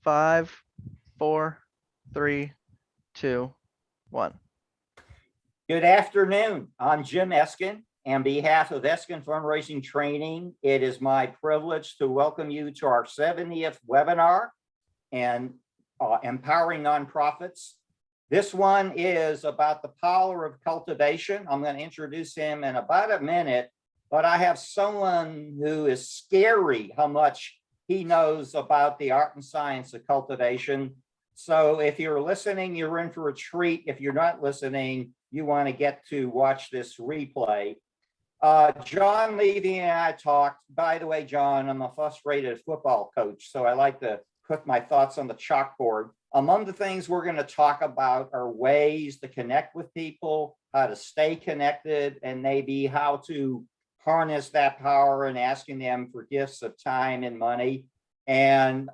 5, 4, 3, 2, 1. Good afternoon. I'm Jim Eskin. On behalf of Eskin Fundraising Training, it is my privilege to welcome you to our 70th webinar and empowering nonprofits. This one is about the power of cultivation. I'm going to introduce him in about a minute, but I have someone who is scary how much he knows about the art and science of cultivation. So if you're listening, you're in for a treat. If you're not listening, you want to get to watch this replay. John Levy and I talked. By the way, John, I'm a frustrated football coach, so I like to put my thoughts on the chalkboard. Among the things we're going to talk about are ways to connect with people, how to stay connected, and maybe how to harness that power and asking them for gifts of time and money. And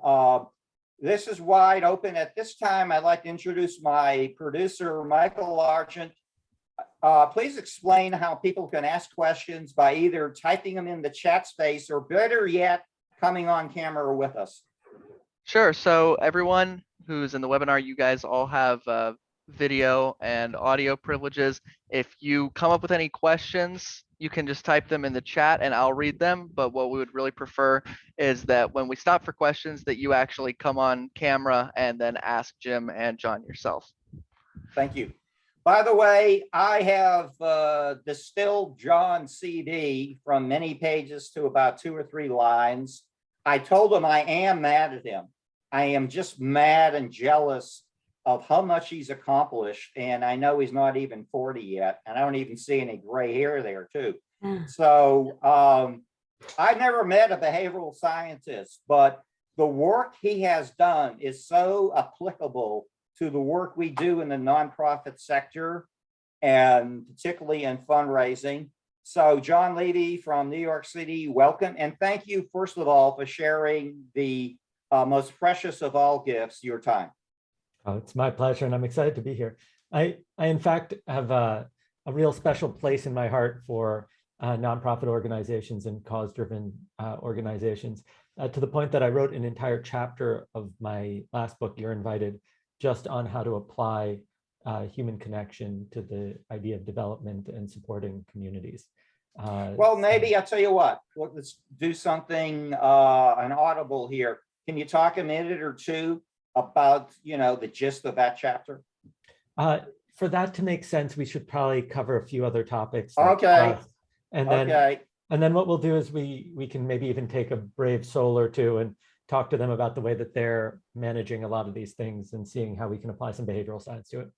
this is wide open. At this time, I'd like to introduce my producer, Michael Argent. Please explain how people can ask questions by either typing them in the chat space or better yet, coming on camera with us. Sure. So everyone who's in the webinar, you guys all have video and audio privileges. If you come up with any questions, you can just type them in the chat and I'll read them. But what we would really prefer is that when we stop for questions, that you actually come on camera and then ask Jim and John yourself. Thank you. By the way, I have distilled John's CD from many pages to about 2 or 3 lines. I told him I am mad at him. I am just mad and jealous of how much he's accomplished. And I know he's not even 40 yet. And I don't even see any gray hair there too. So I never met a behavioral scientist, but the work he has done is so applicable to the work we do in the nonprofit sector, and particularly in fundraising. So John Levy from New York City, welcome. And thank you, first of all, for sharing the most precious of all gifts, your time. Oh, it's my pleasure, and I'm excited to be here. I in fact, have a real special place in my heart for nonprofit organizations and cause-driven organizations, to the point that I wrote an entire chapter of my last book, You're Invited, just on how to apply human connection to the idea of development and supporting communities. Well, maybe I'll tell you what, let's do something, an audible here. Can you talk a minute or two about, the gist of that chapter? For that to make sense, we should probably cover a few other topics. Okay. And then what we'll do is we can maybe even take a brave soul or two and talk to them about the way that they're managing a lot of these things and seeing how we can apply some behavioral science to it.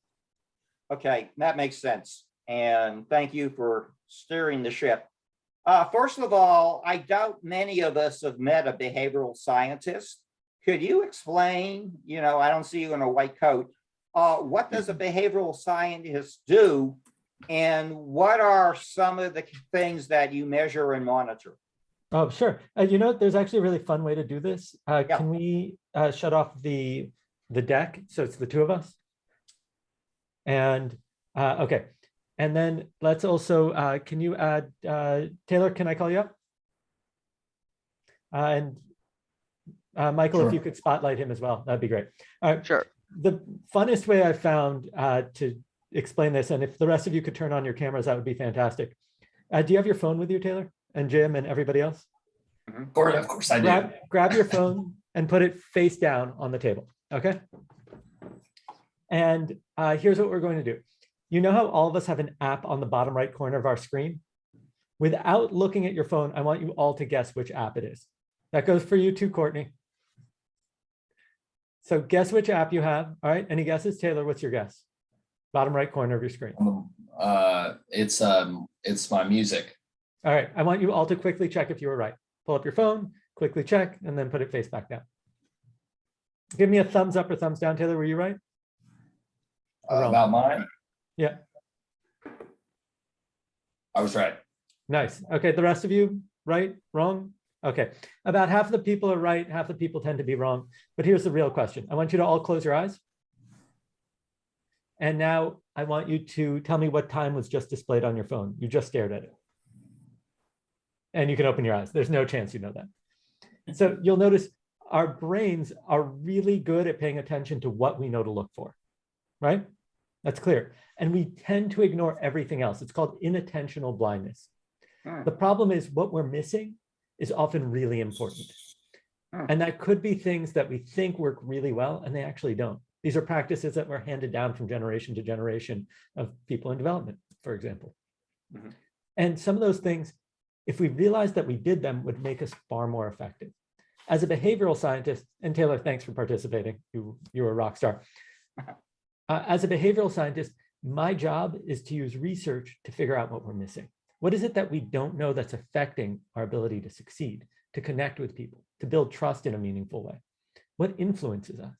Okay, that makes sense. And thank you for steering the ship. First of all, I doubt many of us have met a behavioral scientist. Could you explain, I don't see you in a white coat, what does a behavioral scientist do? And what are some of the things that you measure and monitor? Oh, sure. There's actually a really fun way to do this. Yeah. Can we shut off the deck so it's the two of us? And okay. And then let's also, can you add, Taylor, can I call you up? And Michael, Sure. If you could spotlight him as well, that'd be great. All right. Sure. The funnest way I found to explain this, and if the rest of you could turn on your cameras, that would be fantastic. Do you have your phone with you, Taylor, and Jim and everybody else? Of course I do. Grab your phone and put it face down on the table, okay? And here's what we're going to do. You know how all of us have an app on the bottom right corner of our screen? Without looking at your phone, I want you all to guess which app it is. That goes for you too, Courtney. So guess which app you have. All right, any guesses? Taylor, what's your guess? Bottom right corner of your screen. It's my music. All right, I want you all to quickly check if you were right. Pull up your phone, quickly check, and then put it face back down. Give me a thumbs up or thumbs down, Taylor, were you right? About mine? Yeah. I was right. Nice. Okay, the rest of you, right, wrong? Okay, about half the people are right, half the people tend to be wrong. But here's the real question. I want you to all close your eyes. And now I want you to tell me what time was just displayed on your phone. You just stared at it. And you can open your eyes. There's no chance you know that. So you'll notice our brains are really good at paying attention to what we know to look for, right? That's clear. And we tend to ignore everything else. It's called inattentional blindness. The problem is what we're missing is often really important. And that could be things that we think work really well, and they actually don't. These are practices that were handed down from generation to generation of people in development, for example. And some of those things, if we realized that we did them, would make us far more effective. As a behavioral scientist, and Taylor, thanks for participating. You're a rock star. As a behavioral scientist, my job is to use research to figure out what we're missing. What is it that we don't know that's affecting our ability to succeed, to connect with people, to build trust in a meaningful way? What influences us?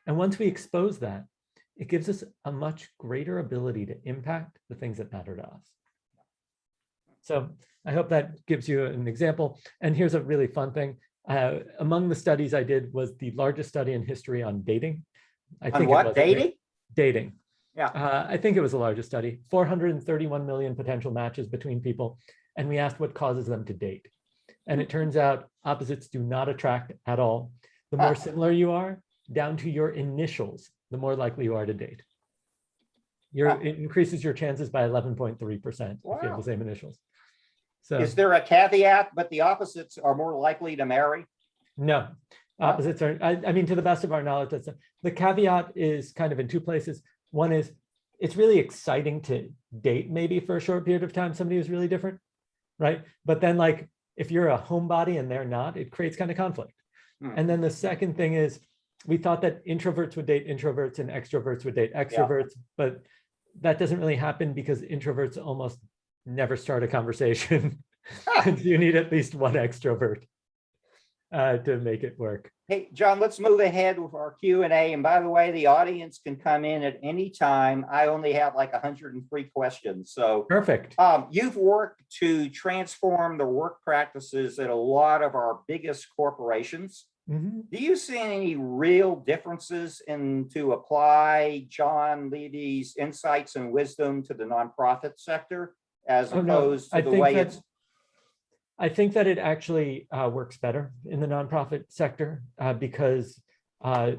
And once we expose that, it gives us a much greater ability to impact the things that matter to us. So I hope that gives you an example. And here's a really fun thing. Among the studies I did was the largest study in history on dating. Dating? Dating. Yeah. I think it was the largest study, 431 million potential matches between people. And we asked what causes them to date. And it turns out opposites do not attract at all. The more similar you are, down to your initials, the more likely you are to date. It increases your chances by 11.3% if you have the same initials. So, is there a caveat, but the opposites are more likely to marry? No, opposites are, I mean, to the best of our knowledge, the caveat is kind of in two places. One is it's really exciting to date maybe for a short period of time, somebody who's really different, right? But then like, if you're a homebody and they're not, it creates kind of conflict. And then the second thing is we thought that introverts would date introverts and extroverts would date extroverts, but that doesn't really happen because introverts almost never start a conversation. And you need at least one extrovert to make it work. Hey, John, let's move ahead with our Q&A. And by the way, the audience can come in at any time. I only have like 103 questions. So perfect. You've worked to transform the work practices at a lot of our biggest corporations. Do you see any real differences to apply John Levy's insights and wisdom to the nonprofit sector as opposed to the way it's? I think that it actually works better in the nonprofit sector because I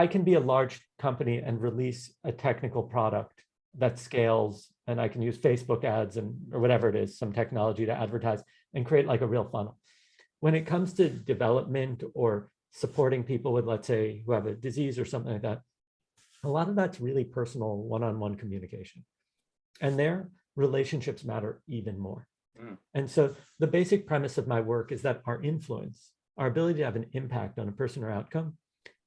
can be a large company and release a technical product that scales, and I can use Facebook ads or whatever it is, some technology to advertise and create like a real funnel. When it comes to development or supporting people with, let's say, who have a disease or something like that, a lot of that's really personal one-on-one communication. And their relationships matter even more. And so the basic premise of my work is that our influence, our ability to have an impact on a person or outcome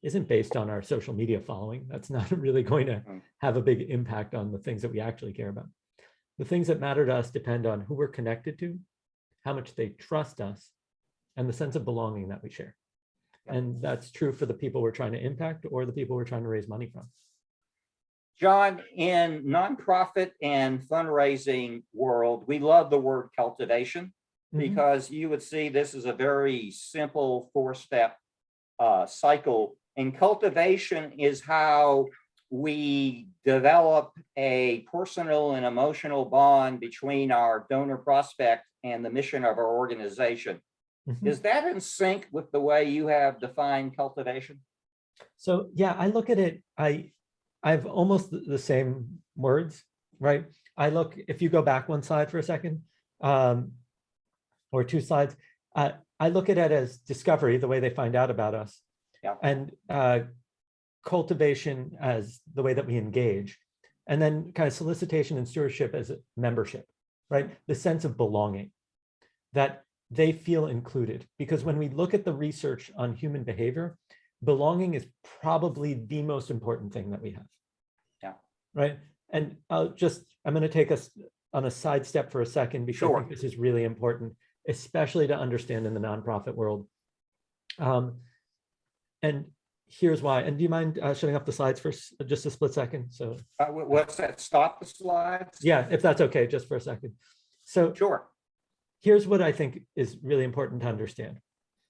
isn't based on our social media following. That's not really going to have a big impact on the things that we actually care about. The things that matter to us depend on who we're connected to, how much they trust us, and the sense of belonging that we share. And that's true for the people we're trying to impact or the people we're trying to raise money from. John, in nonprofit and fundraising world, we love the word cultivation because you would see this is a very simple 4-step cycle. And cultivation is how we develop a personal and emotional bond between our donor prospect and the mission of our organization. Is that in sync with the way you have defined cultivation? So yeah, I look at it, I've almost the same words, right? If you go back one slide for a second, or 2 slides, I look at it as discovery, the way they find out about us, and cultivation as the way that we engage, and then kind of solicitation and stewardship as membership, right? The sense of belonging, that they feel included. Because when we look at the research on human behavior, belonging is probably the most important thing that we have. Right. And I'm going to take us on a sidestep for a second because I think this is really important, especially to understand in the nonprofit world. And here's why. And do you mind shutting off the slides for just a split second? So what's that? Stop the slides? Yeah, if that's okay, just for a second. So here's what I think is really important to understand.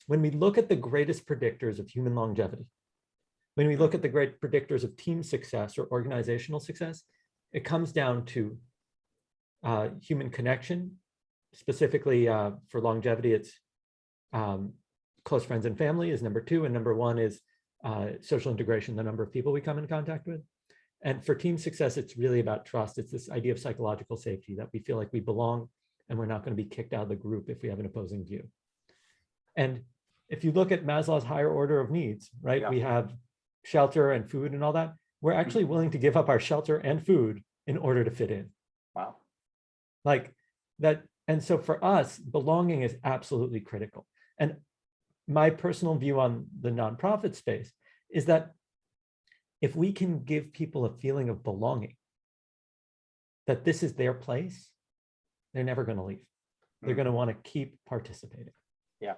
When we look at the greatest predictors of human longevity, when we look at the great predictors of team success or organizational success, it comes down to human connection. Specifically for longevity, it's close friends and family is number 2, and number 1 is social integration, the number of people we come in contact with. And for team success, it's really about trust. It's this idea of psychological safety, that we feel like we belong and we're not going to be kicked out of the group if we have an opposing view. And if you look at Maslow's higher order of needs, right, we have shelter and food and all that. We're actually willing to give up our shelter and food in order to fit in. Wow. Like that. And so for us, belonging is absolutely critical. And my personal view on the nonprofit space is that if we can give people a feeling of belonging, that this is their place, they're never going to leave. They're going to want to keep participating. Yeah.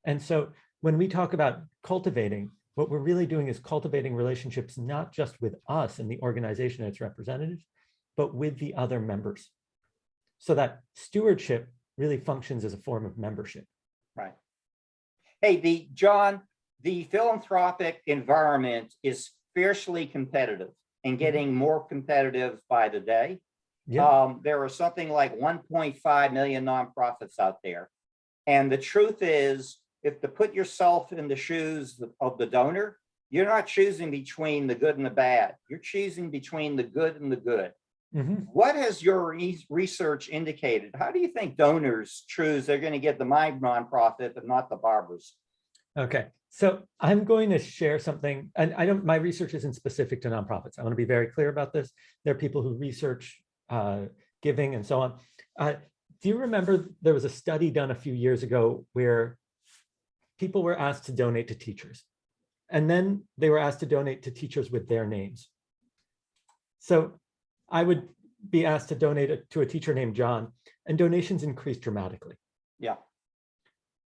And so when we talk about cultivating, what we're really doing is cultivating relationships, not just with us and the organization and its representatives, but with the other members. So that stewardship really functions as a form of membership. Right. Hey, John, the philanthropic environment is fiercely competitive and getting more competitive by the day. Yeah. There are something like 1.5 million nonprofits out there. And the truth is, if to put yourself in the shoes of the donor, you're not choosing between the good and the bad. You're choosing between the good and the good. What has your research indicated? How do you think donors choose they're going to get my nonprofit, but not the Barbara's? Okay, so I'm going to share something, and my research isn't specific to nonprofits. I want to be very clear about this. There are people who research giving and so on. Do you remember there was a study done a few years ago where people were asked to donate to teachers, and then they were asked to donate to teachers with their names? So I would be asked to donate to a teacher named John, and donations increased dramatically. Yeah.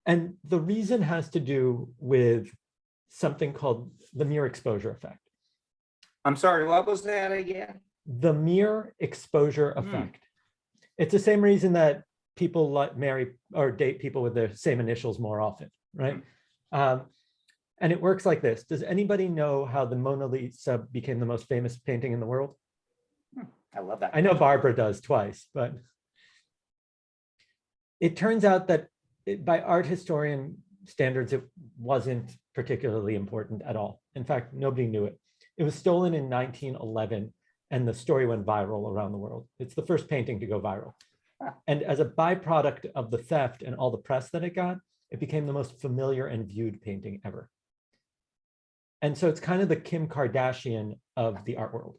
And the reason has to do with something called the mere exposure effect. I'm sorry, what was that again? The mere exposure effect. It's the same reason that people marry or date people with the same initials more often, right? And it works like this. Does anybody know how the Mona Lisa became the most famous painting in the world? I love that. I know Barbara does twice, but it turns out that by art historian standards, it wasn't particularly important at all. In fact, nobody knew it. It was stolen in 1911, and the story went viral around the world. It's the first painting to go viral. And as a byproduct of the theft and all the press that it got, it became the most familiar and viewed painting ever. And so it's kind of the Kim Kardashian of the art world,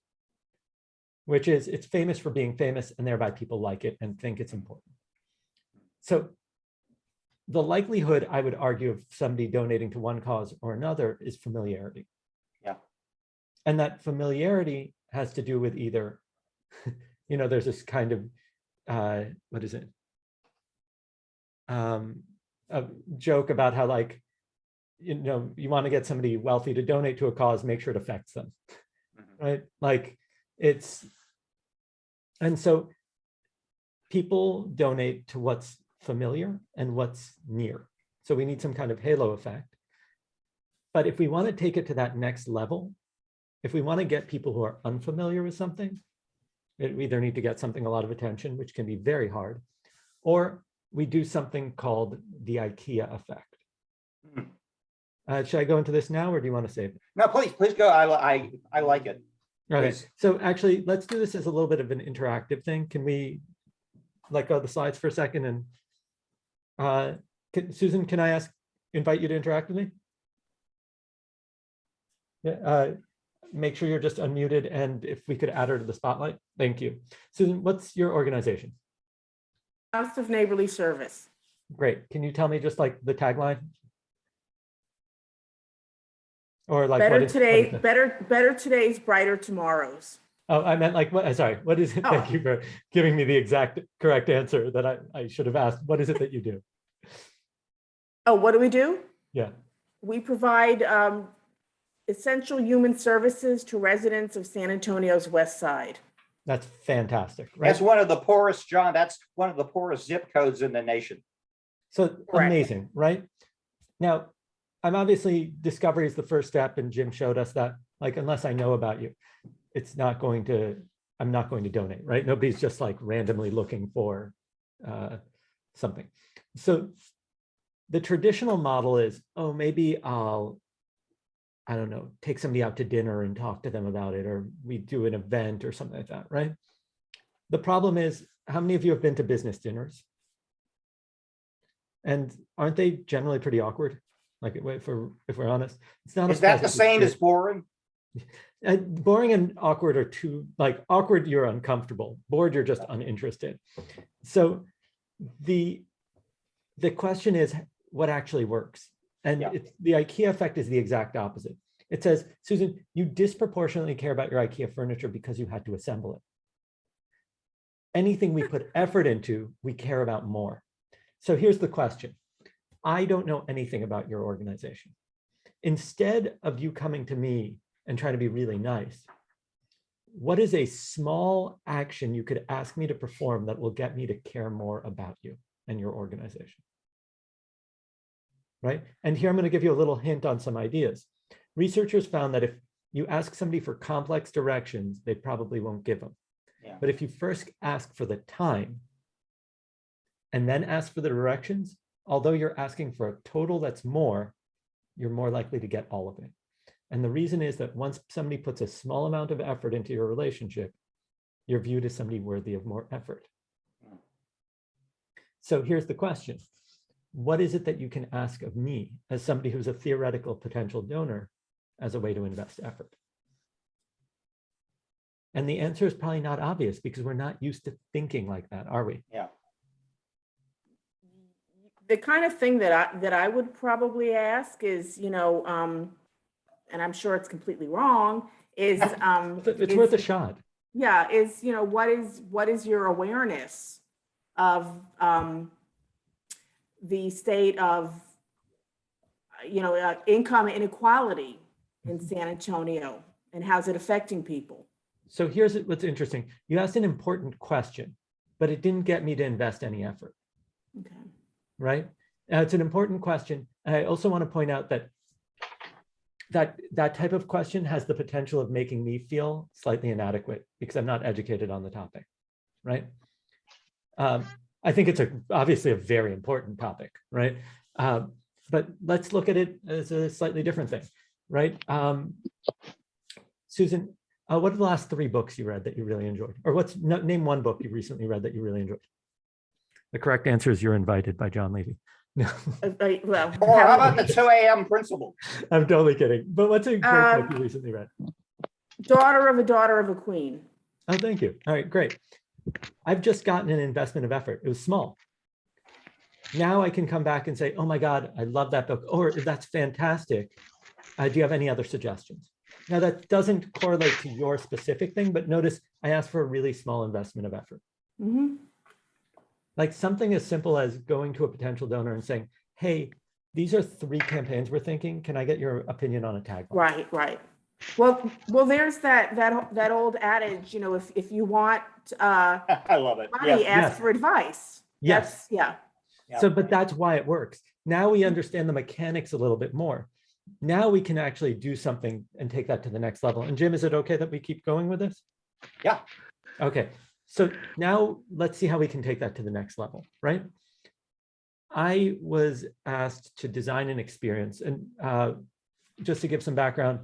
which is it's famous for being famous, and thereby people like it and think it's important. So the likelihood, I would argue, of somebody donating to one cause or another is familiarity. Yeah. And that familiarity has to do with either, there's this kind of, what is it? A joke about how, like, you want to get somebody wealthy to donate to a cause, make sure it affects them, right? Like and so people donate to what's familiar and what's near. So we need some kind of halo effect. But if we want to take it to that next level, if we want to get people who are unfamiliar with something, we either need to get something a lot of attention, which can be very hard, or we do something called the Ikea effect. Should I go into this now, or do you want to save it? No, please go. I like it. Okay, Please. so actually, let's do this as a little bit of an interactive thing. Can we let go of the slides for a second? And Susan, can I invite you to interact with me? Yeah, make sure you're just unmuted, and if we could add her to the spotlight. Thank you. Susan, what's your organization? House of Neighborly Service. Great. Can you tell me just like the tagline? Or like Better what is, today, what is better today's, brighter tomorrows. Oh, I meant like what? Sorry, what is it? Oh. Thank you for giving me the exact correct answer that I should have asked. What is it that you do? Oh, what do we do? Yeah. We provide essential human services to residents of San Antonio's West Side. That's fantastic, right? That's one of the poorest, John. That's one of the poorest zip codes in the nation. So Correct. amazing, right? Now, I'm obviously discovery is the first step, and Jim showed us that, like, unless I know about you, I'm not going to donate, right? Nobody's just like randomly looking for something. So the traditional model is, oh, maybe I don't know, take somebody out to dinner and talk to them about it, or we do an event or something like that, right? The problem is, how many of you have been to business dinners? And aren't they generally pretty awkward? Like, if we're honest, it's not. Is that the same as boring? Boring and awkward are two, like awkward, you're uncomfortable. Bored, you're just uninterested. So the question is, what actually works? And the IKEA effect is the exact opposite. It says, Susan, you disproportionately care about your IKEA furniture because you had to assemble it. Anything we put effort into, we care about more. So here's the question. I don't know anything about your organization. Instead of you coming to me and trying to be really nice, what is a small action you could ask me to perform that will get me to care more about you and your organization? Right? And here I'm going to give you a little hint on some ideas. Researchers found that if you ask somebody for complex directions, they probably won't give them. Yeah. But if you first ask for the time and then ask for the directions, although you're asking for a total that's more, you're more likely to get all of it. And the reason is that once somebody puts a small amount of effort into your relationship, you're viewed as somebody worthy of more effort. So here's the question. What is it that you can ask of me as somebody who's a theoretical potential donor as a way to invest effort? And the answer is probably not obvious because we're not used to thinking like that, are we? Yeah. The kind of thing that I would probably ask is, and I'm sure it's completely wrong, is it's worth a shot. Yeah, what is your awareness of the state of income inequality in San Antonio, and how's it affecting people? So here's what's interesting. You asked an important question, but it didn't get me to invest any effort. Okay. Right? It's an important question. And I also want to point out that type of question has the potential of making me feel slightly inadequate because I'm not educated on the topic, right? I think it's obviously a very important topic, right? But let's look at it as a slightly different thing, right? Susan, what are the last 3 books you read that you really enjoyed? Or name one book you recently read that you really enjoyed? The correct answer is You're Invited by John Levy. No. Well, Or how about the 2 a.m. principle? I'm totally kidding. But what's a great book you recently read? Daughter of a Queen. Oh, thank you. All right, great. I've just gotten an investment of effort. It was small. Now I can come back and say, oh my God, I love that book. Or that's fantastic. Do you have any other suggestions? Now that doesn't correlate to your specific thing, but notice I asked for a really small investment of effort. Mm-hmm. Like something as simple as going to a potential donor and saying, hey, these are 3 campaigns we're thinking. Can I get your opinion on a tagline? Right. Well, there's that old adage, if you want I love it. money, Yeah. ask for advice. Yes. Yeah. So, but that's why it works. Now we understand the mechanics a little bit more. Now we can actually do something and take that to the next level. And Jim, is it okay that we keep going with this? Yeah. Okay. So now let's see how we can take that to the next level, right? I was asked to design an experience, and just to give some background,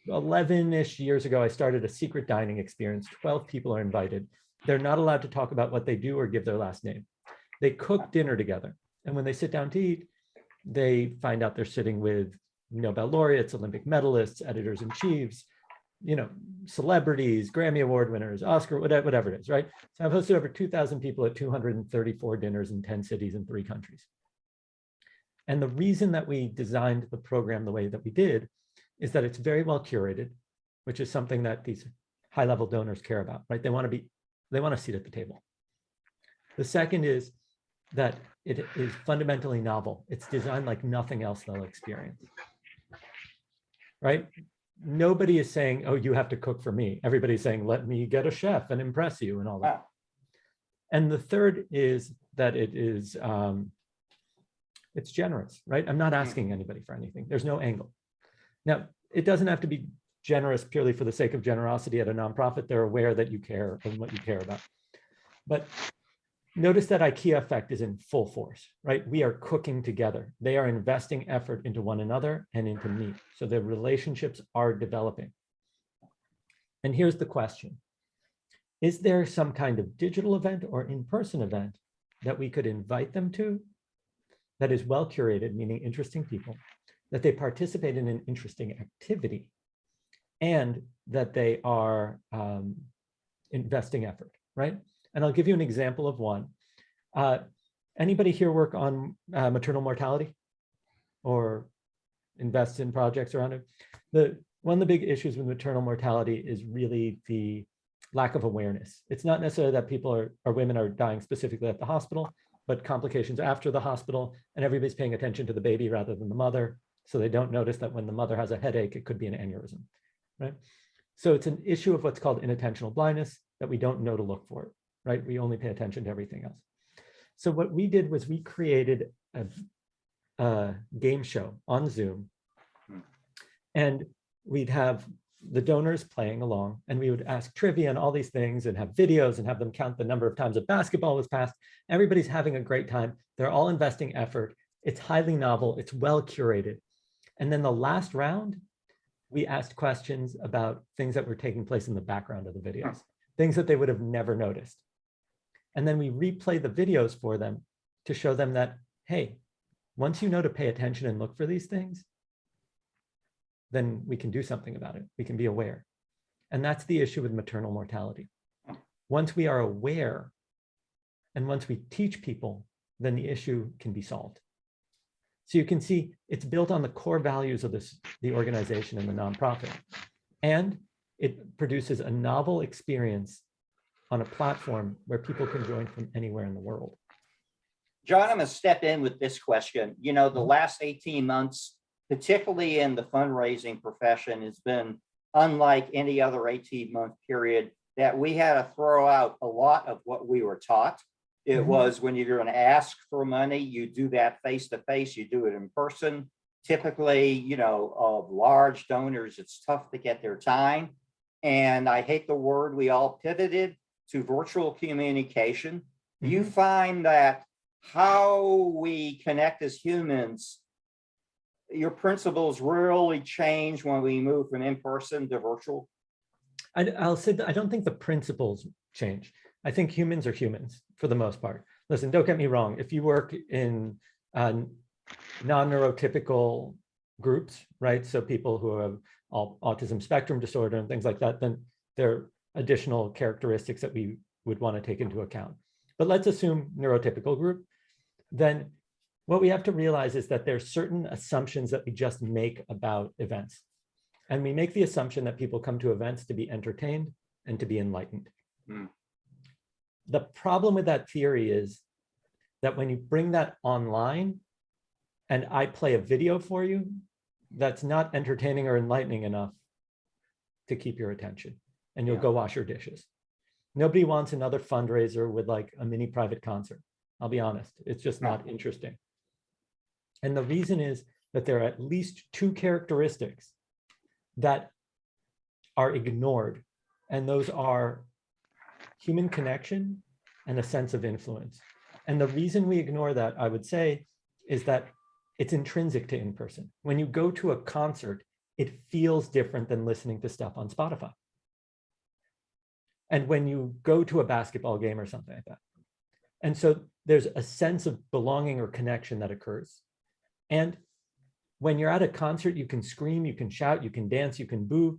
11-ish years ago, I started a secret dining experience. 12 people are invited. They're not allowed to talk about what they do or give their last name. They cook dinner together. And when they sit down to eat, they find out they're sitting with Nobel laureates, Olympic medalists, editors-in-chiefs, celebrities, Grammy Award winners, Oscar, whatever it is, right? So I've hosted over 2,000 people at 234 dinners in 10 cities in 3 countries. And the reason that we designed the program the way that we did is that it's very well curated, which is something that these high-level donors care about, right? They want a seat at the table. The second is that it is fundamentally novel. It's designed like nothing else they'll experience, right? Nobody is saying, oh, you have to cook for me. Everybody's saying, let me get a chef and impress you and all that. Wow. And the third is that it is, it's generous, right? I'm not asking anybody for anything. There's no angle. Now, it doesn't have to be generous purely for the sake of generosity at a nonprofit. They're aware that you care and what you care about. But notice that Ikea Effect is in full force, right? We are cooking together. They are investing effort into one another and into me. So the relationships are developing. And here's the question. Is there some kind of digital event or in-person event that we could invite them to that is well curated, meaning interesting people, that they participate in an interesting activity, and that they are investing effort, right? And I'll give you an example of one. Anybody here work on maternal mortality or invest in projects around it? One of the big issues with maternal mortality is really the lack of awareness. It's not necessarily that people or women are dying specifically at the hospital, but complications after the hospital, and everybody's paying attention to the baby rather than the mother. So they don't notice that when the mother has a headache, it could be an aneurysm, right? So it's an issue of what's called inattentional blindness, that we don't know to look for it, right? We only pay attention to everything else. So what we did was we created a game show on Zoom, and we'd have the donors playing along, and we would ask trivia and all these things and have videos and have them count the number of times a basketball was passed. Everybody's having a great time. They're all investing effort. It's highly novel. It's well curated. And then the last round, we asked questions about things that were taking place in the background of the videos, things that they would have never noticed. And then we replay the videos for them to show them that, hey, once you know to pay attention and look for these things, then we can do something about it. We can be aware. And that's the issue with maternal mortality. Once we are aware, and once we teach people, then the issue can be solved. So you can see it's built on the core values of the organization and the nonprofit. And it produces a novel experience on a platform where people can join from anywhere in the world. John, I'm going to step in with this question. You know, the last 18 months, particularly in the fundraising profession, has been unlike any other 18-month period, that we had to throw out a lot of what we were taught. It was when you're going to ask for money, you do that face-to-face, you do it in person. Typically, you know, of large donors, it's tough to get their time. And I hate the word, we all pivoted to virtual communication. Do you find that how we connect as humans, your principles really change when we move from in-person to virtual? I'll say that I don't think the principles change. I think humans are humans for the most part. Listen, don't get me wrong. If you work in non-neurotypical groups, right? So people who have autism spectrum disorder and things like that, then there are additional characteristics that we would want to take into account. But let's assume neurotypical group, then what we have to realize is that there's certain assumptions that we just make about events. And we make the assumption that people come to events to be entertained and to be enlightened. The problem with that theory is that when you bring that online and I play a video for you, that's not entertaining or enlightening enough to keep your attention, and you'll go wash your dishes. Nobody wants another fundraiser with like a mini private concert. I'll be honest, it's just not interesting. And the reason is that there are at least two characteristics that are ignored, and those are human connection and a sense of influence. And the reason we ignore that, I would say, is that it's intrinsic to in-person. When you go to a concert, it feels different than listening to stuff on Spotify. And when you go to a basketball game or something like that. And so there's a sense of belonging or connection that occurs. And when you're at a concert, you can scream, you can shout, you can dance, you can boo.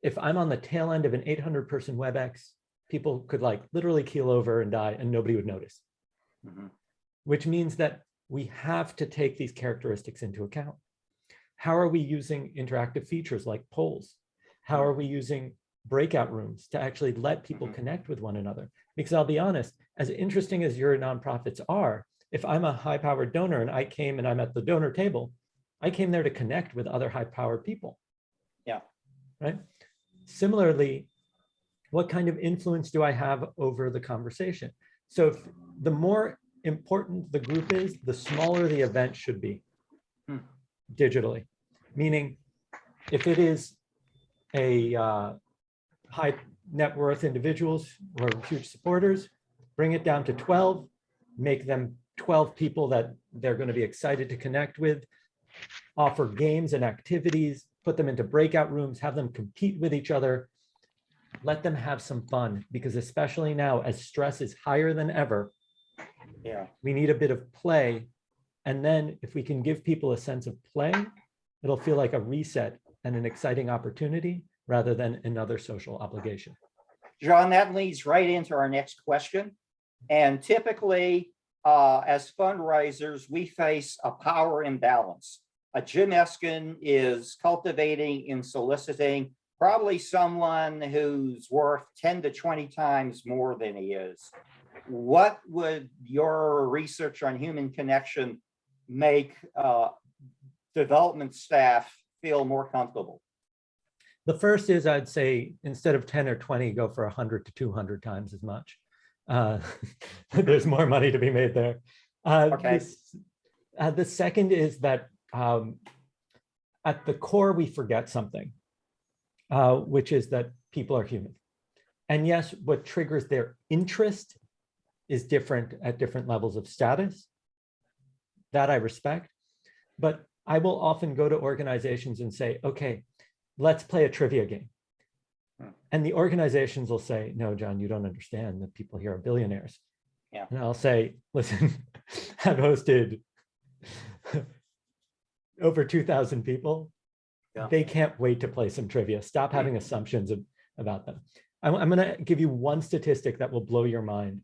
If I'm on the tail end of an 800-person WebEx, people could like literally keel over and die and nobody would notice. Which means that we have to take these characteristics into account. How are we using interactive features like polls? How are we using breakout rooms to actually let people connect with one another? Because I'll be honest, as interesting as your nonprofits are, if I'm a high-powered donor and I came and I'm at the donor table, I came there to connect with other high-powered people. Yeah. Right? Similarly, what kind of influence do I have over the conversation? So if the more important the group is, the smaller the event should be digitally. Meaning, if it is a high net worth individuals or huge supporters, bring it down to 12, make them 12 people that they're going to be excited to connect with, offer games and activities, put them into breakout rooms, have them compete with each other, let them have some fun, because especially now as stress is higher than ever, we need a bit of play. And then if we can give people a sense of play, it'll feel like a reset and an exciting opportunity rather than another social obligation. John, that leads right into our next question. And typically, as fundraisers, we face a power imbalance. Jim Eskin is cultivating and soliciting probably someone who's worth 10 to 20 times more than he is. What would your research on human connection make development staff feel more comfortable? The first is, I'd say, instead of 10 or 20, go for 100 to 200 times as much. There's more money to be made there. Okay. The second is that at the core, we forget something, which is that people are human. And yes, what triggers their interest is different at different levels of status. That I respect. But I will often go to organizations and say, okay, let's play a trivia game. And the organizations will say, no, John, you don't understand that people here are billionaires. Yeah. And I'll say, listen, I've hosted over 2,000 people. Yeah. They can't wait to play some trivia. Stop having assumptions about them. I'm going to give you one statistic that will blow your mind.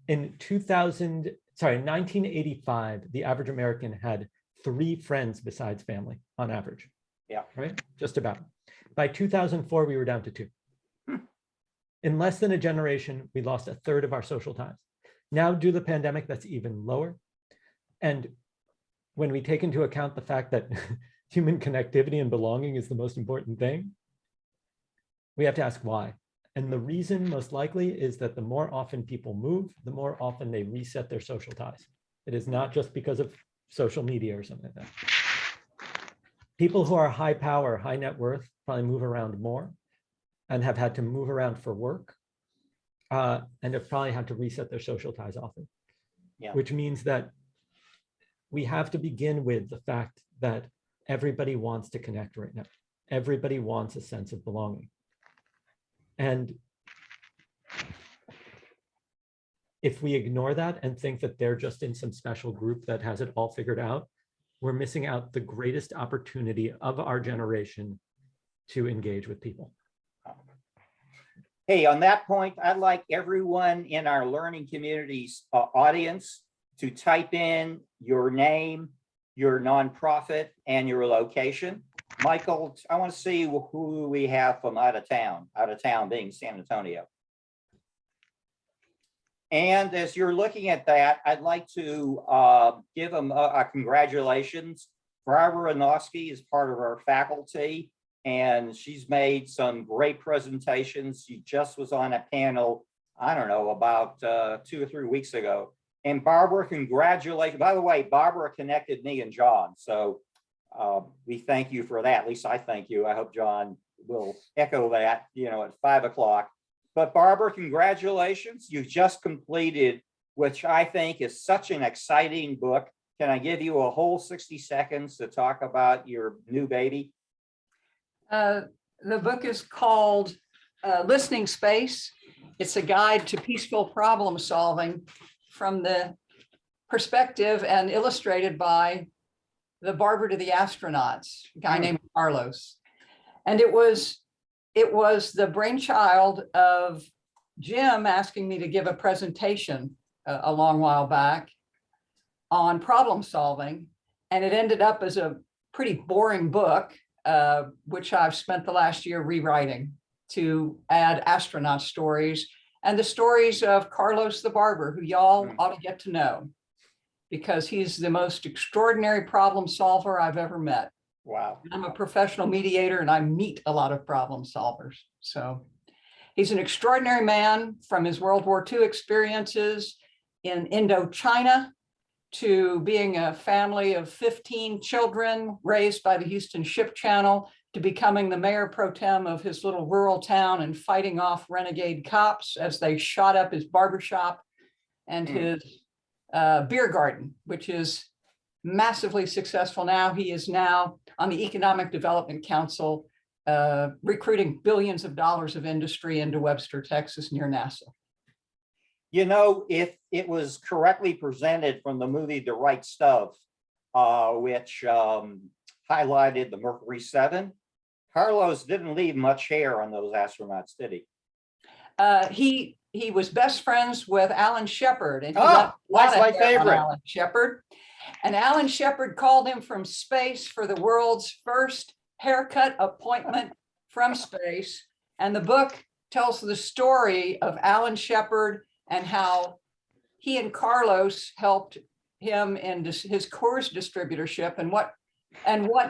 In 1985, the average American had 3 friends besides family on average. Yeah. Right? Just about. By 2004, we were down to 2. In less than a generation, we lost a third of our social ties. Now, due to the pandemic, that's even lower. And when we take into account the fact that human connectivity and belonging is the most important thing, we have to ask why. And the reason most likely is that the more often people move, the more often they reset their social ties. It is not just because of social media or something like that. People who are high power, high net worth, probably move around more and have had to move around for work and have probably had to reset their social ties often. Yeah. Which means that we have to begin with the fact that everybody wants to connect right now. Everybody wants a sense of belonging. And if we ignore that and think that they're just in some special group that has it all figured out, we're missing out the greatest opportunity of our generation to engage with people. Hey, on that point, I'd like everyone in our learning community's audience to type in your name, your nonprofit, and your location. Michael, I want to see who we have from out of town being San Antonio. And as you're looking at that, I'd like to give them a congratulations. Barbara Anosky is part of our faculty, and she's made some great presentations. She just was on a panel, I don't know, about 2 or 3 weeks ago. And Barbara, congratulations. By the way, Barbara connected me and John. So we thank you for that. At least I thank you. I hope John will echo that, at 5 o'clock. But Barbara, congratulations. You've just completed, which I think is such an exciting book. Can I give you a whole 60 seconds to talk about your new baby? The book is called Listening Space. It's a guide to peaceful problem solving from the perspective and illustrated by the barber to the astronauts, a guy named Carlos. And it was the brainchild of Jim asking me to give a presentation a long while back on problem solving. And it ended up as a pretty boring book, which I've spent the last year rewriting to add astronaut stories and the stories of Carlos the barber, who y'all ought to get to know, because he's the most extraordinary problem solver I've ever met. Wow. I'm a professional mediator and I meet a lot of problem solvers. So he's an extraordinary man, from his World War II experiences in Indochina to being a family of 15 children raised by the Houston Ship Channel, to becoming the mayor pro tem of his little rural town and fighting off renegade cops as they shot up his barbershop and his beer garden, which is massively successful now. He is now on the Economic Development Council, recruiting billions of dollars of industry into Webster, Texas, near NASA. You know, if it was correctly presented from the movie The Right Stuff, which highlighted the Mercury 7, Carlos didn't leave much hair on those astronauts, did he? He was best friends with Alan Shepard, and he Oh, left a lot that's of my hair on favorite. Alan Shepard. And Alan Shepard called him from space for the world's first haircut appointment from space. And the book tells the story of Alan Shepard and how he and Carlos helped him in his Coors distributorship, and what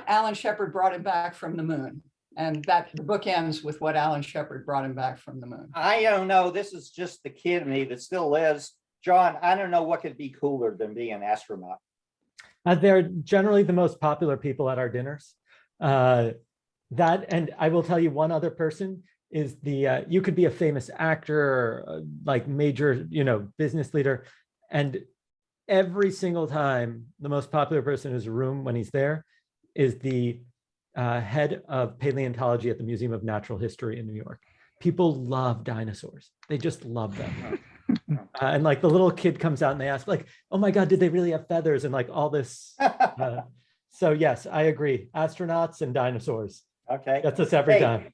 Alan Shepard brought him back from the moon. And that the book ends with what Alan Shepard brought him back from the moon. I don't know. This is just the kid in me that still lives. John, I don't know what could be cooler than being an astronaut. They're generally the most popular people at our dinners. And I will tell you one other person is you could be a famous actor, like major, business leader. And every single time, the most popular person in his room when he's there is the head of paleontology at the Museum of Natural History in New York. People love dinosaurs. They just love them. And like the little kid comes out and they ask like, oh my God, did they really have feathers? And like all this. So yes, I agree. Astronauts and dinosaurs. Okay. That's us every time.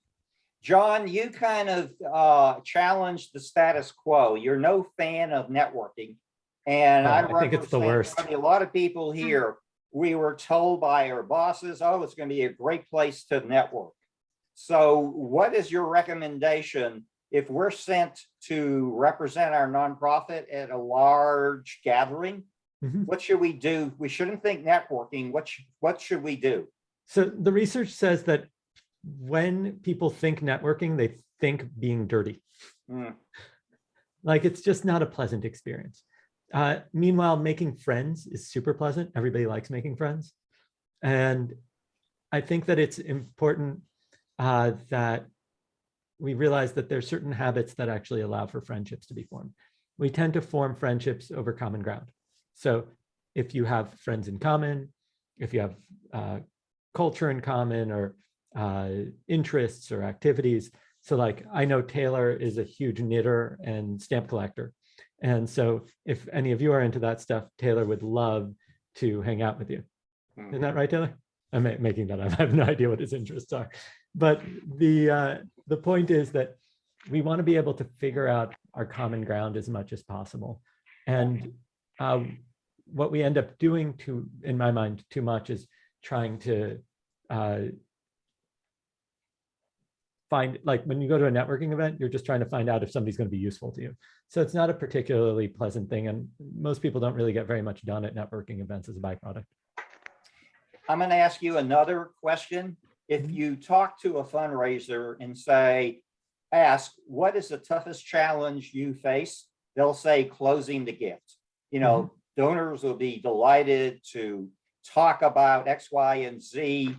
John, you kind of challenged the status quo. You're no fan of networking. And I think it's the worst. A lot of people here, we were told by our bosses, oh, it's going to be a great place to network. So what is your recommendation if we're sent to represent our nonprofit at a large gathering? Mm-hmm. What should we do? We shouldn't think networking. What should we do? So the research says that when people think networking, they think being dirty. Like it's just not a pleasant experience. Meanwhile, making friends is super pleasant. Everybody likes making friends. And I think that it's important that we realize that there's certain habits that actually allow for friendships to be formed. We tend to form friendships over common ground. So if you have friends in common, if you have culture in common or interests or activities. So like, I know Taylor is a huge knitter and stamp collector. And so if any of you are into that stuff, Taylor would love to hang out with you. Isn't that right, Taylor? I'm making that up. I have no idea what his interests are. But the point is that we want to be able to figure out our common ground as much as possible. And what we end up doing in my mind, too much is trying to find, like when you go to a networking event, you're just trying to find out if somebody's going to be useful to you. So it's not a particularly pleasant thing. And most people don't really get very much done at networking events as a byproduct. I'm going to ask you another question. If you talk to a fundraiser and ask, what is the toughest challenge you face? They'll say closing the gift. Donors will be delighted to talk about X, Y, and Z,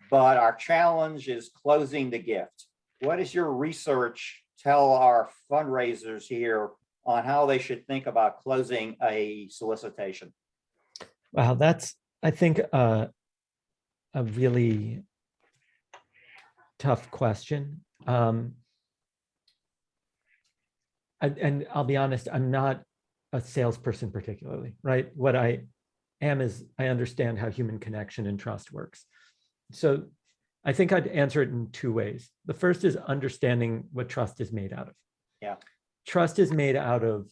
but our challenge is closing the gift. What does your research tell our fundraisers here on how they should think about closing a solicitation? Wow, that's, I think, a really tough question. And I'll be honest, I'm not a salesperson particularly, right? What I am is I understand how human connection and trust works. So I think I'd answer it in two ways. The first is understanding what trust is made out of. Yeah. Trust is made out of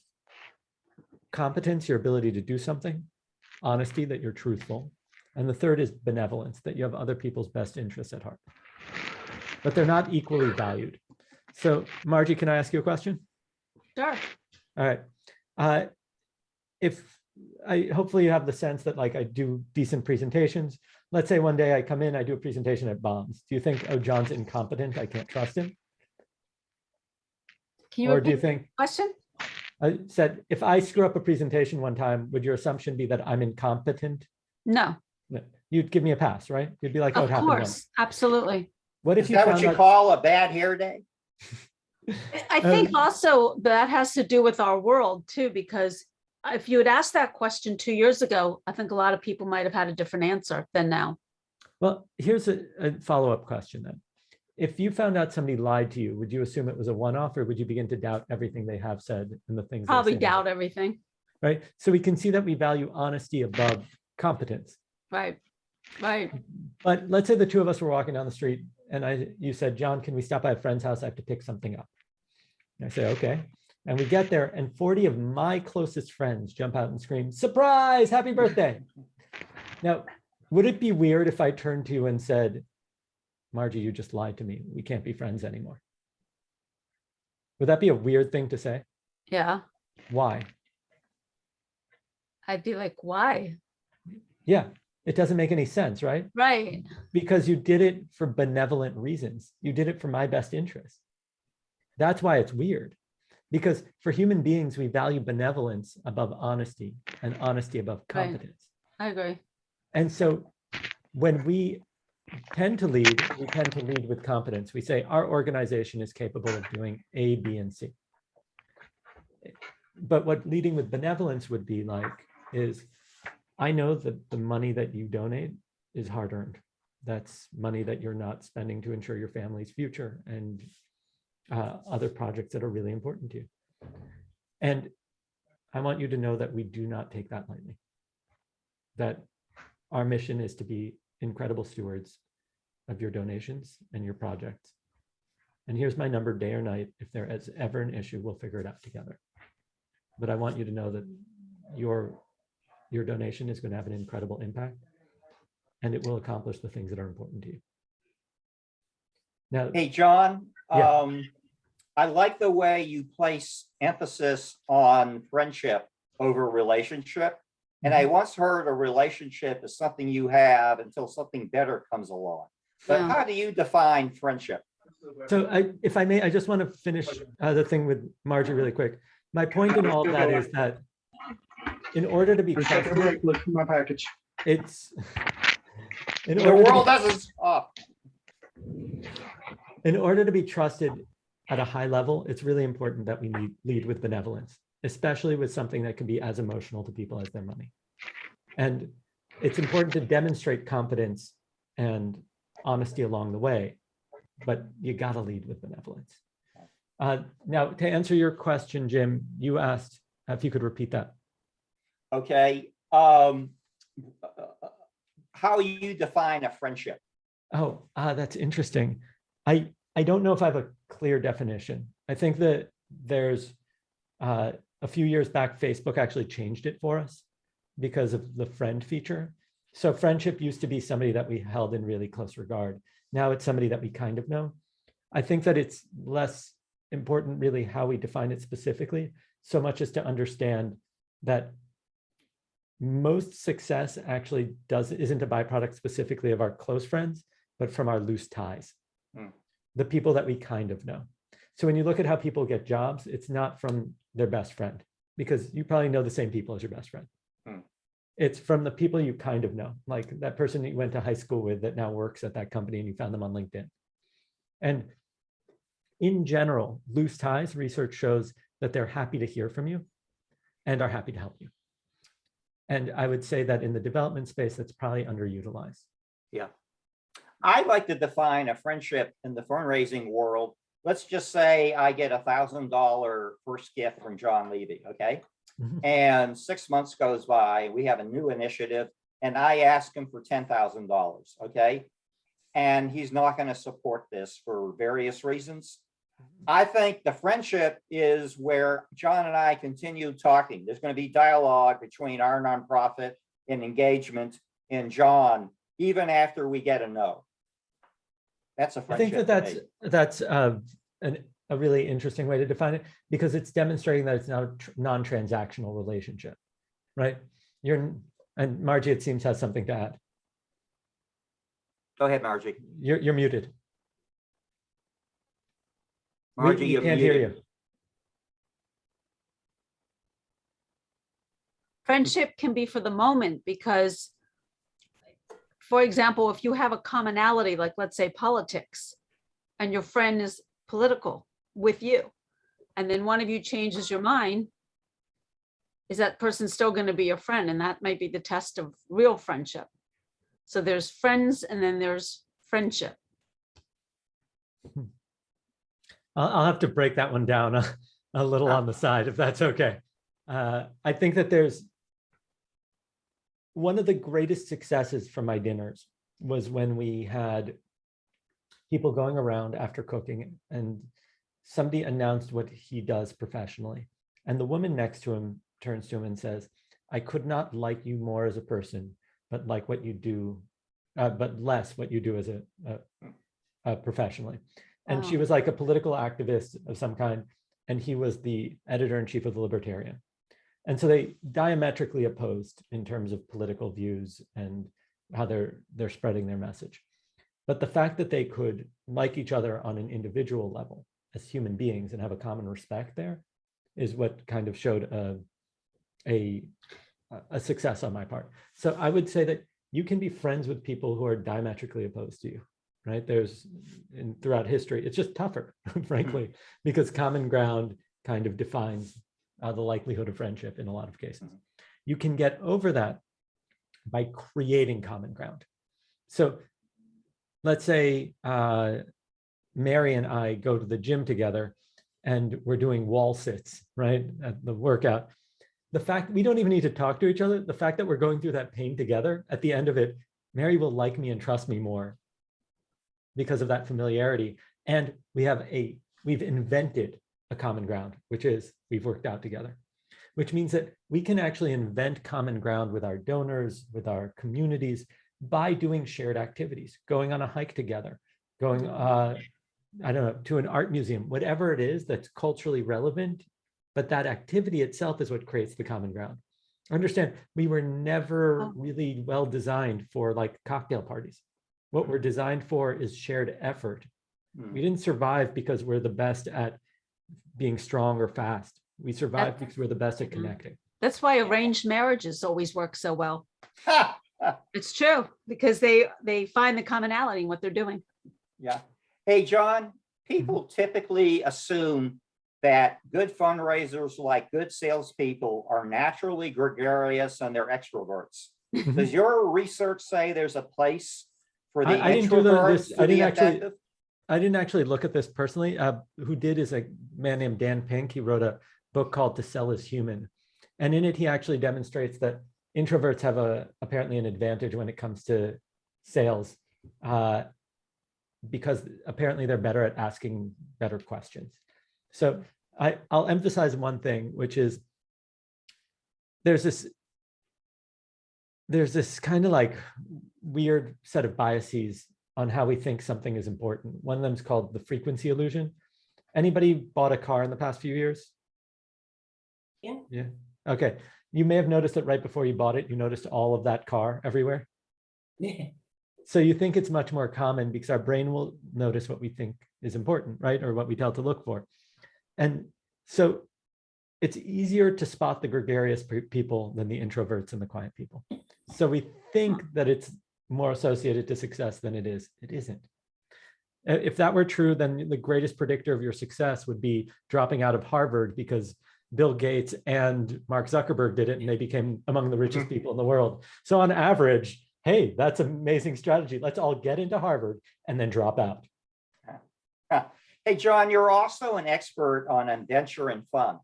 competence, your ability to do something, honesty, that you're truthful. And the third is benevolence, that you have other people's best interests at heart. But they're not equally valued. So Margie, can I ask you a question? Sure. All right. Hopefully you have the sense that like I do decent presentations. Let's say one day I come in, I do a presentation at bombs. Do you think, oh, John's incompetent, I can't trust him? Can you Or do you repeat think, the question? I said, if I screw up a presentation one time, would your assumption be that I'm incompetent? No, No. You'd give me a pass, right? You'd be like, oh, it of happened once. course, absolutely. What if Is you that what found you out? call a bad hair day? I think also that has to do with our world too, because if you had asked that question 2 years ago, I think a lot of people might have had a different answer than now. Well, here's a follow-up question then. If you found out somebody lied to you, would you assume it was a one-off, or would you begin to doubt everything they have said and the things they Probably say? doubt everything. Right? So we can see that we value honesty above competence. Right, right. But let's say the two of us were walking down the street and you said, John, can we stop by a friend's house? I have to pick something up. And I say, okay. And we get there and 40 of my closest friends jump out and scream, surprise, happy birthday. Now, would it be weird if I turned to you and said, Margie, you just lied to me. We can't be friends anymore. Would that be a weird thing to say? Yeah, Why? I'd be like, why? Yeah, it doesn't make any sense, right? Right, Because you did it for benevolent reasons. You did it for my best interest. That's why it's weird. Because for human beings, we value benevolence above honesty and honesty above Right. competence. I agree. And so when we tend to lead, we tend to lead with competence. We say our organization is capable of doing A, B, and C. But what leading with benevolence would be like is, I know that the money that you donate is hard earned. That's money that you're not spending to ensure your family's future and other projects that are really important to you. And I want you to know that we do not take that lightly. That our mission is to be incredible stewards of your donations and your projects. And here's my number, day or night. If there is ever an issue, we'll figure it out together. But I want you to know that your donation is going to have an incredible impact, and it will accomplish the things that are important to you. Now, Hey, John, Yeah. I like the way you place emphasis on friendship over relationship. And I once heard a relationship is something you have until something better comes along. But Yeah. how do you define friendship? so if I may, I just want to finish the thing with Margie really quick. My point in all of that is that in order to be trusted, Look for my package. it's in The order to world be- doesn't stop. in order to be trusted at a high level, it's really important that we lead with benevolence, especially with something that can be as emotional to people as their money. And it's important to demonstrate competence and honesty along the way, but you got to lead with benevolence. Now, to answer your question, Jim, you asked if you could repeat that. Okay. How you define a friendship? Oh, that's interesting. I don't know if I have a clear definition. I think that there's a few years back, Facebook actually changed it for us because of the friend feature. So friendship used to be somebody that we held in really close regard. Now it's somebody that we kind of know. I think that it's less important really how we define it specifically, so much as to understand that most success actually isn't a byproduct specifically of our close friends, but from our loose ties, the people that we kind of know. So when you look at how people get jobs, it's not from their best friend, because you probably know the same people as your best friend. It's from the people you kind of know, like that person that you went to high school with that now works at that company and you found them on LinkedIn. And in general, loose ties, research shows that they're happy to hear from you and are happy to help you. And I would say that in the development space, that's probably underutilized. Yeah. I like to define a friendship in the fundraising world. Let's just say I get $1,000 first gift from John Levy, okay? Mhm. And 6 months goes by, we have a new initiative, and I ask him for $10,000, okay? And he's not going to support this for various reasons. I think the friendship is where John and I continue talking. There's going to be dialogue between our nonprofit and engagement and John, even after we get a no. That's a I think friendship. that to me. that's a really interesting way to define it, because it's demonstrating that it's not a non-transactional relationship, right? And Margie, it seems, has something to add. Go ahead, Margie. You're muted. Margie, We you're can't hear muted. you. Friendship can be for the moment because, for example, if you have a commonality, like let's say politics, and your friend is political with you, and then one of you changes your mind, is that person still going to be your friend? And that might be the test of real friendship. So there's friends and then there's friendship. I'll have to break that one down a little on the side, if that's okay. I think that there's one of the greatest successes from my dinners was when we had people going around after cooking and somebody announced what he does professionally. And the woman next to him turns to him and says, I could not like you more as a person, but like what you do, but less what you do as a professionally. And she was like a political activist of some kind. And he was the editor-in-chief of the Libertarian. And so they diametrically opposed in terms of political views and how they're spreading their message. But the fact that they could like each other on an individual level as human beings and have a common respect there is what kind of showed a success on my part. So I would say that you can be friends with people who are diametrically opposed to you, right? Throughout history, it's just tougher, frankly, because common ground kind of defines the likelihood of friendship in a lot of cases. You can get over that by creating common ground. So let's say Mary and I go to the gym together and we're doing wall sits, right, at the workout. The fact we don't even need to talk to each other, the fact that we're going through that pain together, at the end of it, Mary will like me and trust me more because of that familiarity. And we've invented a common ground, which is we've worked out together, which means that we can actually invent common ground with our donors, with our communities, by doing shared activities, going on a hike together, going, I don't know, to an art museum, whatever it is that's culturally relevant, but that activity itself is what creates the common ground. Understand, we were never really well designed for like cocktail parties. What we're designed for is shared effort. We didn't survive because we're the best at being strong or fast. We survived because we're the best at connecting. That's why arranged marriages always work so well. It's true, because they find the commonality in what they're doing. Yeah. Hey, John, people typically assume that good fundraisers, like good salespeople, are naturally gregarious and they're extroverts. Does your research say there's a place for the introverts to be effective? I didn't actually look at this personally. Who did is a man named Dan Pink. He wrote a book called To Sell is Human. And in it, he actually demonstrates that introverts have apparently an advantage when it comes to sales because apparently they're better at asking better questions. So I'll emphasize one thing, which is there's this kind of like weird set of biases on how we think something is important. One of them is called the frequency illusion. Anybody bought a car in the past few years? Yeah. Okay. You may have noticed that right before you bought it, you noticed all of that car everywhere. Yeah. So you think it's much more common because our brain will notice what we think is important, right? Or what we tell to look for. And so it's easier to spot the gregarious people than the introverts and the quiet people. So we think that it's more associated to success than it is. It isn't. If that were true, then the greatest predictor of your success would be dropping out of Harvard because Bill Gates and Mark Zuckerberg did it and they became among the richest people in the world. So on average, hey, that's an amazing strategy. Let's all get into Harvard and then drop out. Hey, John, you're also an expert on indenture and fund.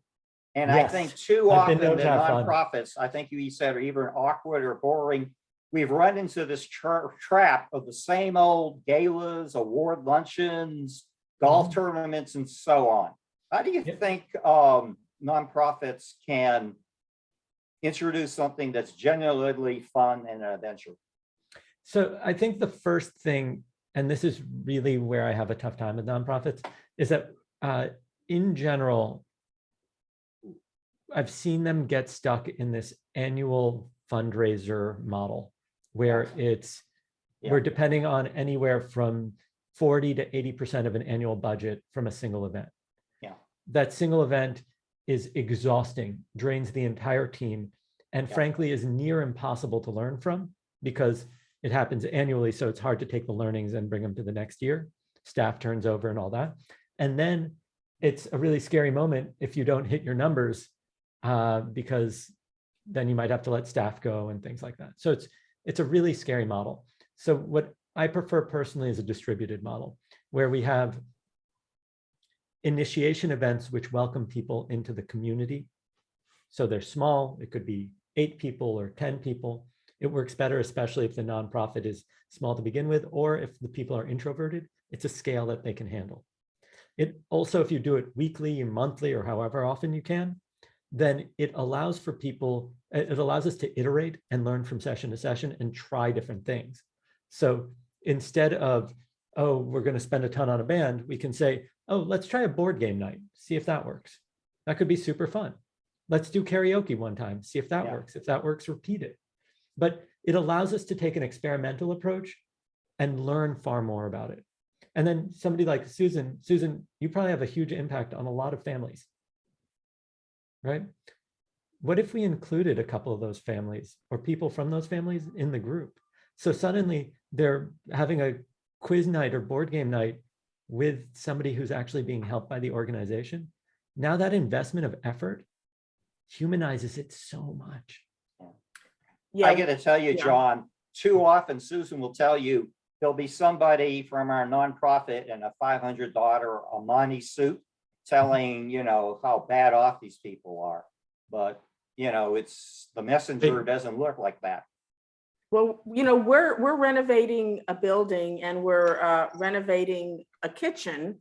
And Yes, I think too often the known to have fun. nonprofits, I think you said, are either awkward or boring. We've run into this trap of the same old galas, award luncheons, golf tournaments, and so on. How do you think nonprofits can introduce something that's genuinely fun and an adventure? So I think the first thing, and this is really where I have a tough time with nonprofits, is that in general, I've seen them get stuck in this annual fundraiser model where we're depending on anywhere from 40 to 80% of an annual budget from a single event. That single event is exhausting, drains the entire team, and frankly is near impossible to learn from because it happens annually. So it's hard to take the learnings and bring them to the next year. Staff turns over and all that. And then it's a really scary moment if you don't hit your numbers because then you might have to let staff go and things like that. So it's a really scary model. So what I prefer personally is a distributed model where we have initiation events which welcome people into the community. So they're small, it could be 8 people or 10 people. It works better, especially if the nonprofit is small to begin with, or if the people are introverted, it's a scale that they can handle. It also, if you do it weekly or monthly or however often you can, then it allows for people, it allows us to iterate and learn from session to session and try different things. So instead of, oh, we're going to spend a ton on a band, we can say, oh, let's try a board game night, see if that works. That could be super fun. Let's do karaoke one time, see if that works. If that works, repeat it. But it allows us to take an experimental approach and learn far more about it. And then somebody like Susan, you probably have a huge impact on a lot of families, right? What if we included a couple of those families or people from those families in the group? So suddenly they're having a quiz night or board game night with somebody who's actually being helped by the organization. Now that investment of effort humanizes it so much. I got to tell you, John, too often Susan will tell you there'll be somebody from our nonprofit in a $500 Amani suit telling, you know, how bad off these people are. But, you know, it's the messenger doesn't look like that. Well, you know, we're renovating a building and we're renovating a kitchen.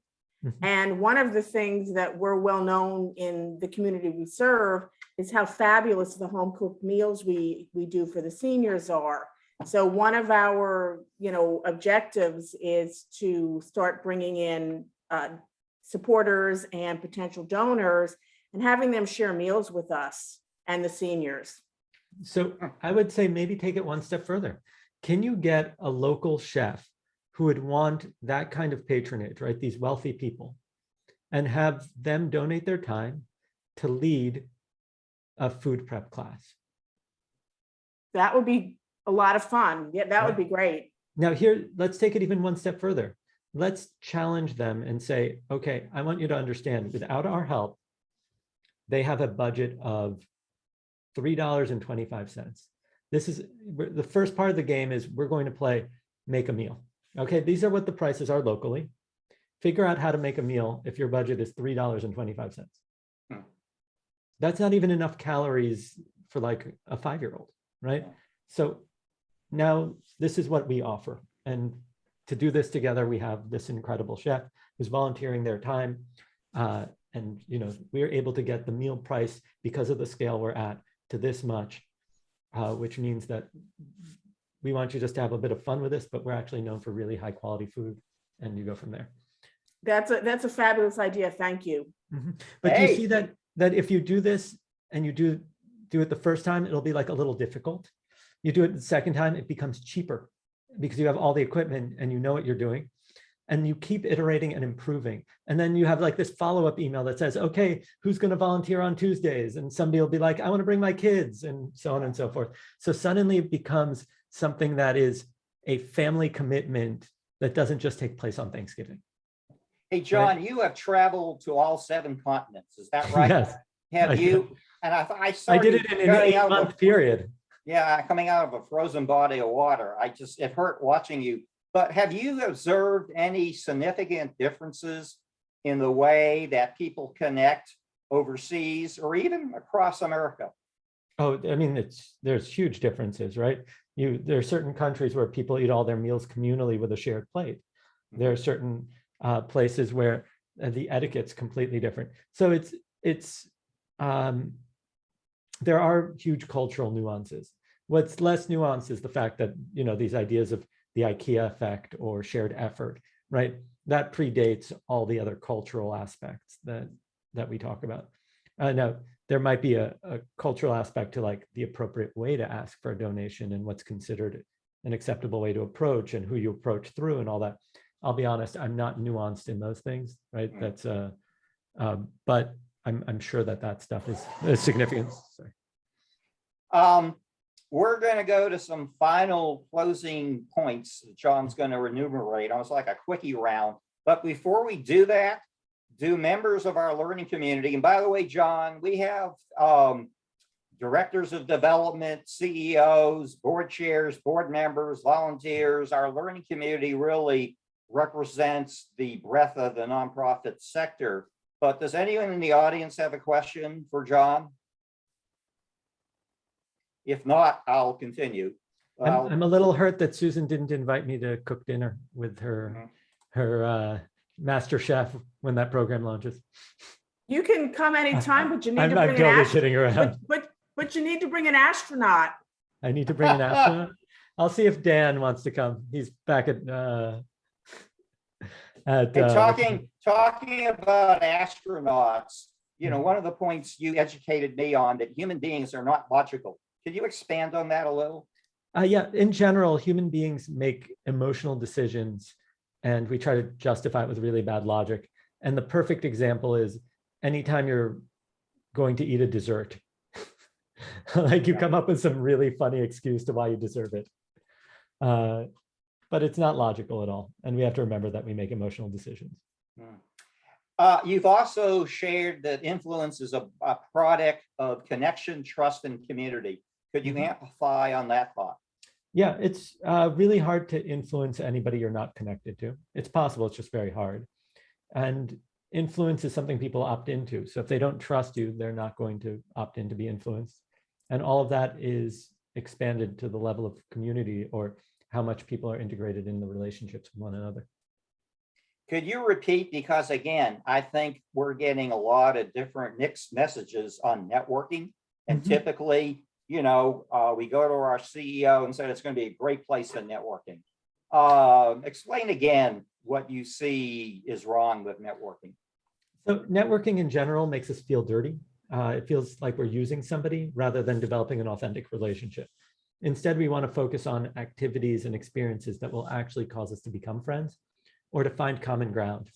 And one of the things that we're well known in the community we serve is how fabulous the home cooked meals we do for the seniors are. So one of our, you know, objectives is to start bringing in supporters and potential donors and having them share meals with us and the seniors. So I would say maybe take it one step further. Can you get a local chef who would want that kind of patronage, right? These wealthy people, and have them donate their time to lead a food prep class? That would be a lot of fun. Yeah, that would be great. Now here, let's take it even one step further. Let's challenge them and say, okay, I want you to understand, without our help, they have a budget of $3.25. This is the first part of the game is we're going to play make a meal. Okay, these are what the prices are locally. Figure out how to make a meal if your budget is $3.25. That's not even enough calories for like a 5-year-old, right? So now this is what we offer. And to do this together, we have this incredible chef who's volunteering their time. And you know, we're able to get the meal price because of the scale we're at to this much, which means that we want you just to have a bit of fun with this, but we're actually known for really high quality food, and you go from there. That's a fabulous idea. Thank you. But you see that if you do this and you do it the first time, it'll be like a little difficult. You do it the second time, it becomes cheaper because you have all the equipment and you know what you're doing. And you keep iterating and improving. And then you have like this follow-up email that says, okay, who's going to volunteer on Tuesdays? And somebody will be like, I want to bring my kids, and so on and so forth. So suddenly it becomes something that is a family commitment that doesn't just take place on Thanksgiving. Hey, John, you have traveled to all 7 continents. Is that right? Yes. Have you? And I did it in an 8-month period. Yeah, coming out of a frozen body of water. It hurt watching you. But have you observed any significant differences in the way that people connect overseas or even across America? Oh, I mean, there's huge differences, right? There are certain countries where people eat all their meals communally with a shared plate. There are certain places where the etiquette's completely different. So there are huge cultural nuances. What's less nuanced is the fact that, you know, these ideas of the Ikea effect or shared effort, right? That predates all the other cultural aspects that we talk about. Now, there might be a cultural aspect to like the appropriate way to ask for a donation and what's considered an acceptable way to approach and who you approach through and all that. I'll be honest, I'm not nuanced in those things, right? That's but I'm sure that stuff is significant. Sorry. We're going to go to some final closing points that John's going to enumerate. Almost like a quickie round. But before we do that, do members of our learning community, and by the way, John, we have directors of development, CEOs, board chairs, board members, volunteers. Our learning community really represents the breadth of the nonprofit sector. But does anyone in the audience have a question for John? If not, I'll continue. I'm a little hurt that Susan didn't invite me to cook dinner with her master chef when that program launches. You can come anytime, but you need I'm to not bring totally kidding around. but you need to bring an astronaut. I need to bring an astronaut. I'll see if Dan wants to come. He's back at talking about astronauts, you know, one of the points you educated me on, that human beings are not logical. Could you expand on that a little? Yeah, in general, human beings make emotional decisions and we try to justify it with really bad logic. And the perfect example is anytime you're going to eat a dessert, like you come up with some really funny excuse to why you deserve it. But it's not logical at all. And we have to remember that we make emotional decisions. You've also shared that influence is a product of connection, trust, and community. Could you amplify on that thought? Yeah, it's really hard to influence anybody you're not connected to. It's possible, it's just very hard. And influence is something people opt into. So if they don't trust you, they're not going to opt in to be influenced. And all of that is expanded to the level of community or how much people are integrated in the relationships with one another. Could you repeat? Because again, I think we're getting a lot of different mixed messages on networking. And typically, you know, we go to our CEO and say it's going to be a great place for networking. Explain again what you see is wrong with networking. So networking in general makes us feel dirty. It feels like we're using somebody rather than developing an authentic relationship. Instead, we want to focus on activities and experiences that will actually cause us to become friends or to find common ground.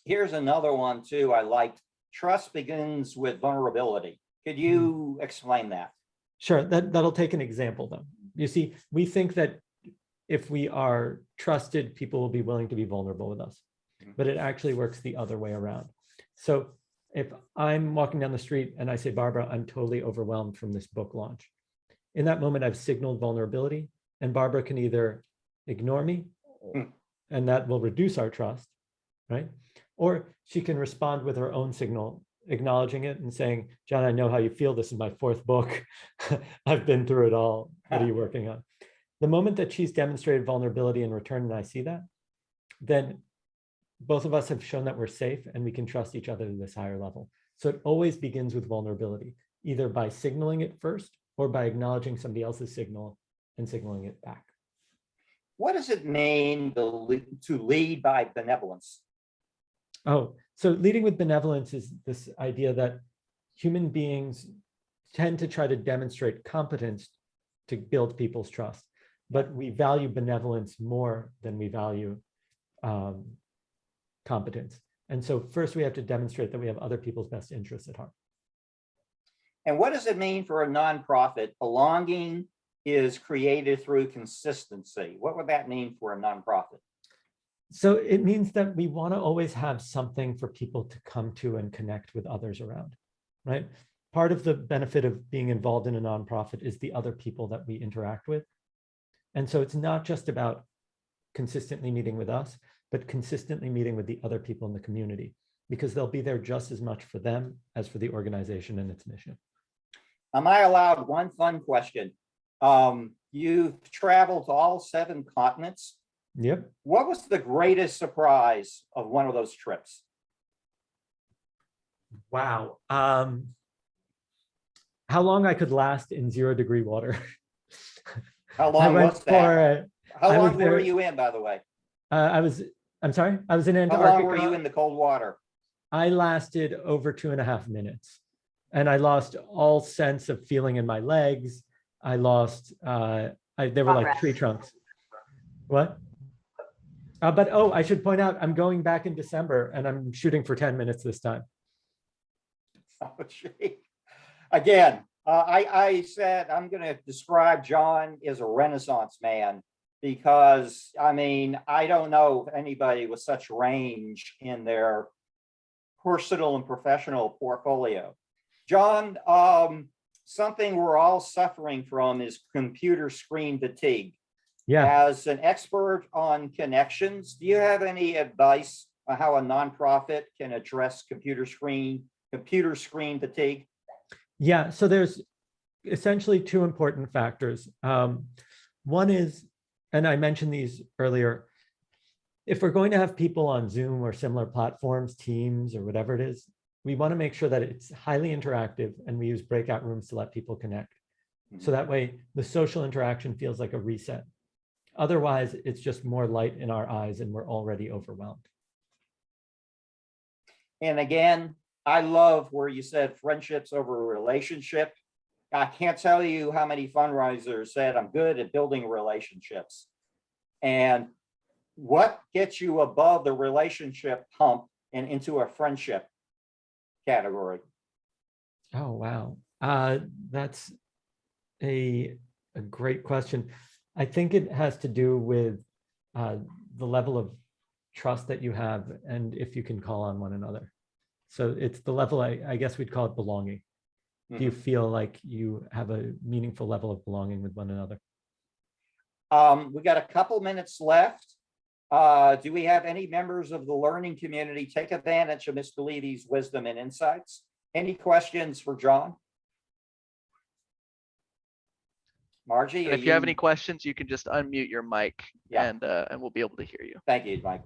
Here's another one too I liked. Trust begins with vulnerability. Could you explain that? Sure, that'll take an example though. You see, we think that if we are trusted, people will be willing to be vulnerable with us, but it actually works the other way around. So if I'm walking down the street and I say, Barbara, I'm totally overwhelmed from this book launch. In that moment, I've signaled vulnerability, and Barbara can either ignore me, and that will reduce our trust, right? Or she can respond with her own signal, acknowledging it and saying, John, I know how you feel. This is my 4th book. I've been through it all. What are you working on? The moment that she's demonstrated vulnerability in return, and I see that, then both of us have shown that we're safe and we can trust each other to this higher level. So it always begins with vulnerability, either by signaling it first or by acknowledging somebody else's signal and signaling it back. What does it mean to lead by benevolence? Oh, so leading with benevolence is this idea that human beings tend to try to demonstrate competence to build people's trust, but we value benevolence more than we value competence. And so first we have to demonstrate that we have other people's best interests at heart. And what does it mean for a nonprofit? Belonging is created through consistency. What would that mean for a nonprofit? So it means that we want to always have something for people to come to and connect with others around, right? Part of the benefit of being involved in a nonprofit is the other people that we interact with. And so it's not just about consistently meeting with us, but consistently meeting with the other people in the community, because they'll be there just as much for them as for the organization and its mission. Am I allowed one fun question? You've traveled to all 7 continents. Yep. What was the greatest surprise of one of those trips? Wow. How long I could last in 0-degree water. How long was that? How long were you in, by the way? I'm sorry, I was in Antarctica. How long were you in the cold water? I lasted over 2.5 minutes, and I lost all sense of feeling in my legs. I lost, they were like tree trunks. What? But oh, I should point out, I'm going back in December and I'm shooting for 10 minutes this time. Oh, gee. again, I said I'm going to describe John as a Renaissance man because, I mean, I don't know anybody with such range in their personal and professional portfolio. John, something we're all suffering from is computer screen fatigue. Yeah. As an expert on connections, do you have any advice on how a nonprofit can address computer screen fatigue? Yeah, so there's essentially two important factors. One is, and I mentioned these earlier, if we're going to have people on Zoom or similar platforms, Teams or whatever it is, we want to make sure that it's highly interactive and we use breakout rooms to let people connect. So that way the social interaction feels like a reset. Otherwise, it's just more light in our eyes and we're already overwhelmed. And again, I love where you said friendships over a relationship. I can't tell you how many fundraisers said I'm good at building relationships. And what gets you above the relationship hump and into a friendship category? Oh, wow. That's a great question. I think it has to do with the level of trust that you have and if you can call on one another. So it's the level, I guess we'd call it belonging. Do you feel like you have a meaningful level of belonging with one another? We got a couple minutes left. Do we have any members of the learning community take advantage of Mr. Levy's wisdom and insights? Any questions for John? Margie, And if you have any questions, you can just unmute your mic Yeah. and we'll be able to hear you. Thank you, Mike.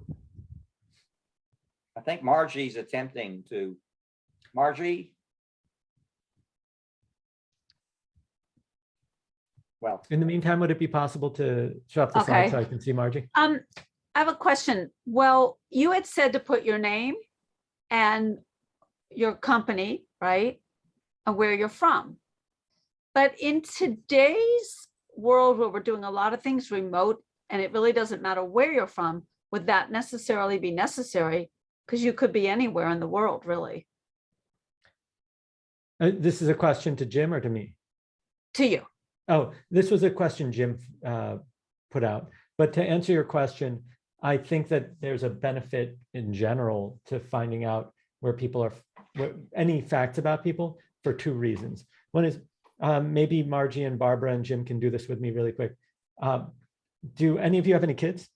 I think Margie's attempting to. Margie? Well, In the meantime, would it be possible to shut off the slide Okay. so I can see Margie? I have a question. Well, you had said to put your name and your company, right? And where you're from. But in today's world where we're doing a lot of things remote and it really doesn't matter where you're from, would that necessarily be necessary? Because you could be anywhere in the world, really. This is a question to Jim or to me? To you. Oh, this was a question Jim put out. But to answer your question, I think that there's a benefit in general to finding out where people are, any facts about people for two reasons. One is maybe Margie and Barbara and Jim can do this with me really quick. Do any of you have any kids?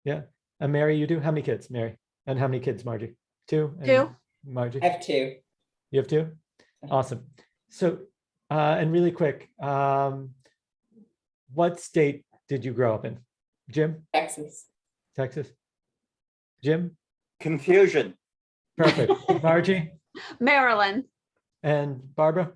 Yeah. And Mary, you do? How many kids, Mary? And how many kids, Margie? Two? And Two. Margie? I have two. You have two? Awesome. So, and really quick, what state did you grow up in? Jim? Texas. Texas? Jim? confusion. Perfect. Margie Maryland. and Barbara?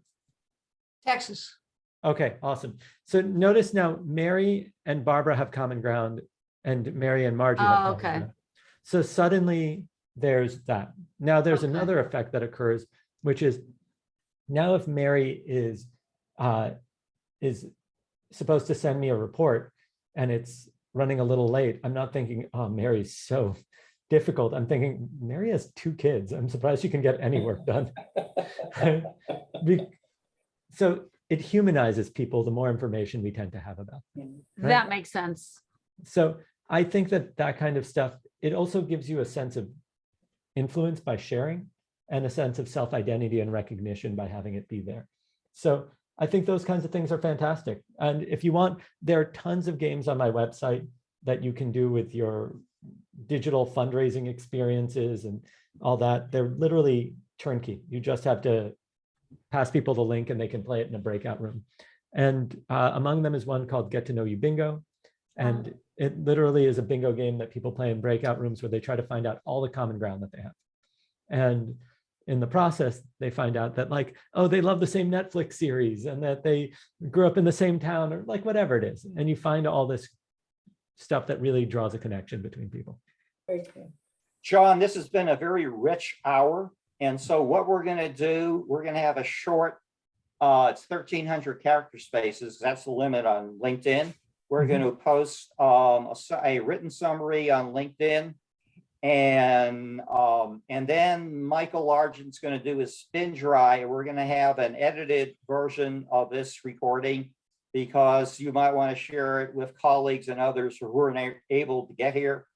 Texas. Okay, awesome. So notice now Mary and Barbara have common ground and Mary and Margie have common Okay. ground. So suddenly there's that. Now there's Okay. another effect that occurs, which is now if Mary is supposed to send me a report and it's running a little late, I'm not thinking, oh, Mary's so difficult. I'm thinking Mary has 2 kids. I'm surprised she can get any work done. So it humanizes people the more information we tend to have about them. Right? That makes sense. So I think that that kind of stuff, it also gives you a sense of influence by sharing and a sense of self-identity and recognition by having it be there. So I think those kinds of things are fantastic. And if you want, there are tons of games on my website that you can do with your digital fundraising experiences and all that. They're literally turnkey. You just have to pass people the link and they can play it in a breakout room. And among them is one called Get to Know You Bingo. And it literally is a bingo game that people play in breakout rooms where they try to find out all the common ground that they have. And in the process, they find out that like, oh, they love the same Netflix series and that they grew up in the same town or like whatever it is. And you find all this stuff that really draws a connection between people. Very cool. John, this has been a very rich hour. And so what we're going to do, we're going to have a short, it's 1,300 character spaces. That's the limit on LinkedIn. We're going to post a written summary on LinkedIn. And then Michael Argent's going to do his spin dry, and we're going to have an edited version of this recording because you might want to share it with colleagues and others who weren't able to get here.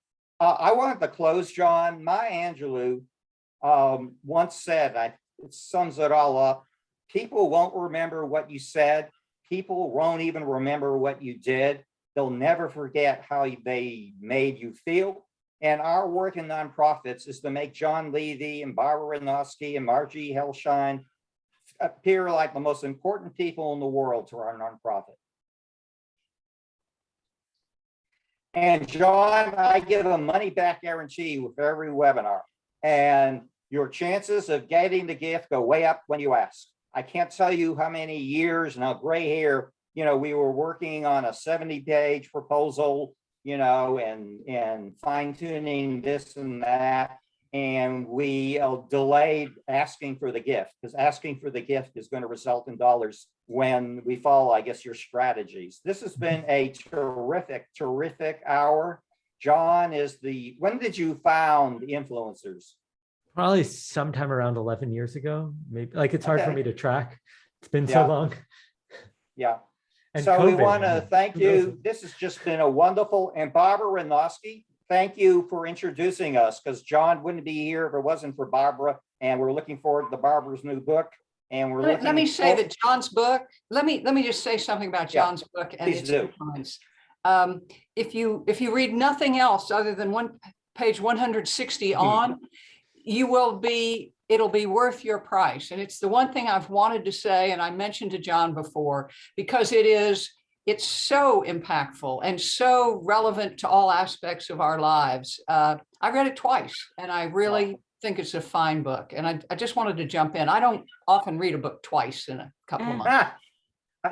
I wanted to close, John. Maya Angelou once said, it sums it all up, people won't remember what you said. People won't even remember what you did. They'll never forget how they made you feel. And our work in nonprofits is to make John Levy and Barbara Renoski and Margie Hellshine appear like the most important people in the world to our nonprofit. And John, I give a money back guarantee with every webinar. And your chances of getting the gift go way up when you ask. I can't tell you how many years, now gray hair, you know, we were working on a 70-page proposal, you know, and fine tuning this and that. And we delayed asking for the gift because asking for the gift is going to result in dollars when we follow, I guess, your strategies. This has been a terrific, terrific hour. John, when did you found Influencers? Probably sometime around 11 years ago. Maybe, like, it's hard for Okay. me to track. It's been so long. Yeah. And so we COVID, want to thank who knows? you. This has just been a wonderful, and Barbara Renoski, thank you for introducing us, because John wouldn't be here if it wasn't for Barbara, and we're looking forward to Barbara's new book. And we're Let me say that John's book, let me just say something about John's book and please its do. influence. If you read nothing else other than page 160 on, it'll be worth your price. And it's the one thing I've wanted to say, and I mentioned to John before, because it's so impactful and so relevant to all aspects of our lives. I read it twice, and I really think it's a fine book. And I just wanted to jump in. I don't often read a book twice in a couple of months.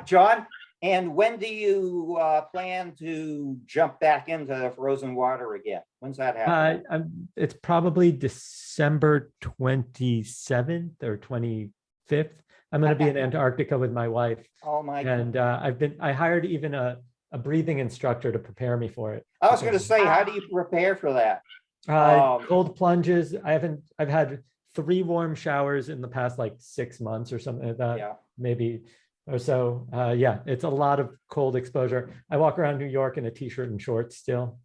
John, and when do you plan to jump back into frozen water again? When's that happening? It's probably December 27th or 25th. I'm going to be in Antarctica with my wife. Oh my! And I hired even a breathing instructor to prepare me for it. I was going to say, how do you prepare for that? Cold plunges. I've had 3 warm showers in the past like 6 months or something like that. Yeah. Maybe or so. Yeah, it's a lot of cold exposure. I walk around New York in a t-shirt and shorts still.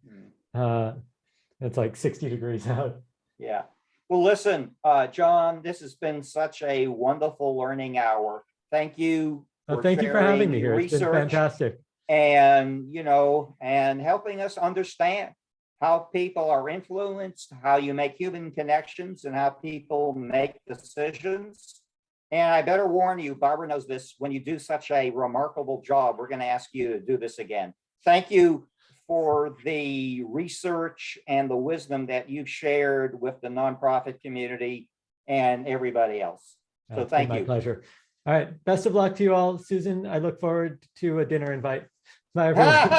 It's like 60 degrees out. Yeah. Well, listen, John, this has been such a wonderful learning hour. Thank you. Thank you for having me here. It's been fantastic. And, you know, and helping us understand how people are influenced, how you make human connections, and how people make decisions. And I better warn you, Barbara knows this, when you do such a remarkable job, we're going to ask you to do this again. Thank you for the research and the wisdom that you've shared with the nonprofit community and everybody else. So thank you. My pleasure. All right. Best of luck to you all. Susan, I look forward to a dinner invite. Bye, everyone.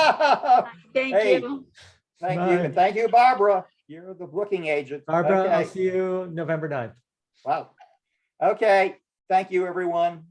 Thank you. Thank Bye. you. And thank you, Barbara. You're the booking agent. Barbara, Okay. I'll see you November 9th. Wow. Okay. Thank you, everyone.